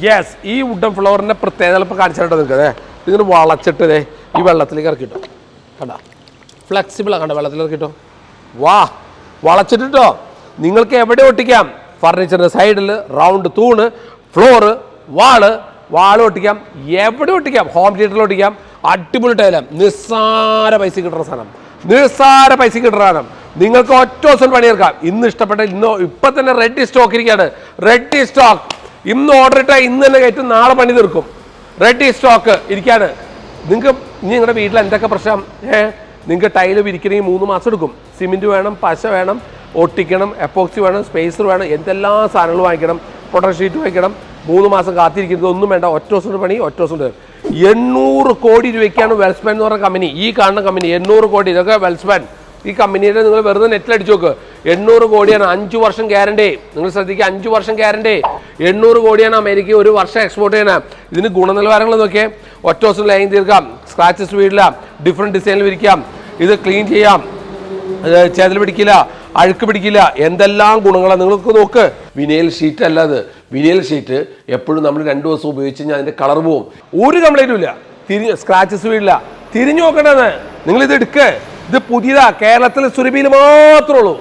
Yes, ഈ wooden ഫ്ലവറിൻ്റെ പ്രത്യേകത ചിലപ്പോൾ കാണിച്ചിട്ടോ നിങ്ങൾക്ക് ഇതിങ്ങനെ വളച്ചിട്ട് ഈ വെള്ളത്തിലേക്ക് ഇറക്കിട്ടോ. കണ്ട ഫ്ലെക്സിബിളാണ്, കണ്ട വെള്ളത്തിൽ ഇറക്കിട്ടോ. വാ, വളച്ചിട്ടോ നിങ്ങൾക്ക് എവിടെ ഒട്ടിക്കാം. ഫർണിച്ചറിൻ്റെ സൈഡിൽ റൗണ്ട് തൂണ്, ഫ്ലോറ്, വാള് ഒട്ടിക്കാം, എവിടെ ഒട്ടിക്കാം. ഹോം തിയേറ്ററിൽ ഒട്ടിക്കാം. അടിപൊളി ടൈലാണ്. നിസ്സാര പൈസ കിട്ടുന്ന സാധനം, നിങ്ങൾക്ക് ഒറ്റ ദിവസം പണിയെടുക്കാം. ഇന്ന് ഇഷ്ടപ്പെട്ട ഇപ്പം തന്നെ റെഡി സ്റ്റോക്ക് ഇരിക്കുകയാണ്. റെഡി സ്റ്റോക്ക് ഇന്ന് ഓർഡർ ഇട്ടാൽ ഇന്ന് തന്നെ കയറ്റും, നാളെ പണി തീർക്കും. റെഡി സ്റ്റോക്ക് ഇരിക്കുകയാണ്. നിങ്ങൾക്ക് ഇനി നിങ്ങളുടെ വീട്ടിൽ എന്തൊക്കെ പ്രശ്നം, നിങ്ങൾക്ക് ടൈല് വിരിക്കണമെങ്കിൽ 3 മാസം എടുക്കും. സിമെൻറ്റ് വേണം, പശ വേണം, ഒട്ടിക്കണം, എപ്പോക്സി വേണം, സ്പേസർ വേണം, എന്തെല്ലാം സാധനങ്ങൾ വാങ്ങിക്കണം, പ്രൊട്ടക്ഷൻ ഷീറ്റ് വാങ്ങിക്കണം. 3 മാസം കാത്തിരിക്കുന്നത് ഒന്നും വേണ്ട. ഒറ്റ ദിവസം പണി, ഒറ്റ ദിവസം 800 കോടി രൂപയ്ക്കാണ് വെൽസ്പാൻ എന്ന് പറഞ്ഞ കമ്പനി. ഈ കാണുന്ന കമ്പനി 800 കോടി. ഇതൊക്കെ വെൽസ്പാൻ ഈ കമ്പനിയുടെ നിങ്ങൾ വെറുതെ നെറ്റിൽ അടിച്ചു നോക്ക്. 800 കോടിയാണ്. 5 വർഷം ഗ്യാരണ്ടി. നിങ്ങൾ ശ്രദ്ധിക്കുക, 5 വർഷം ഗ്യാരണ്ടി. 800 കോടിയാണ് അമേരിക്ക 1 വർഷം എക്സ്പോർട്ട് ചെയ്യണം. ഇതിന് ഗുണനിലവാരങ്ങൾ നോക്കിയേ. ഒറ്റ ദിവസം ലൈൻ തീർക്കാം, സ്ക്രാച്ചസ് വീടില്ല, ഡിഫറെൻറ്റ് ഡിസൈനിൽ വിരിക്കാം, ഇത് ക്ലീൻ ചെയ്യാം, ചെതൽ പിടിക്കില്ല, അഴുക്ക് പിടിക്കില്ല, എന്തെല്ലാം ഗുണങ്ങളാണ് നിങ്ങൾക്ക് നോക്ക്. വിനയൽ ഷീറ്റ് അല്ല അത്. വിനയൽ ഷീറ്റ് എപ്പോഴും നമ്മൾ 2 ദിവസം ഉപയോഗിച്ച് കഴിഞ്ഞാൽ അതിൻ്റെ കളർ പോവും. ഒരു കംപ്ലൈൻറ്റും ഇല്ല, സ്ക്രാച്ചസ് വീടില്ല. തിരിഞ്ഞു നോക്കേണ്ടത് നിങ്ങളിത് എടുക്കുക. ഇത് പുതിയതാ, കേരളത്തിൽ സുരഭിയിൽ മാത്രമേ ഉള്ളൂ.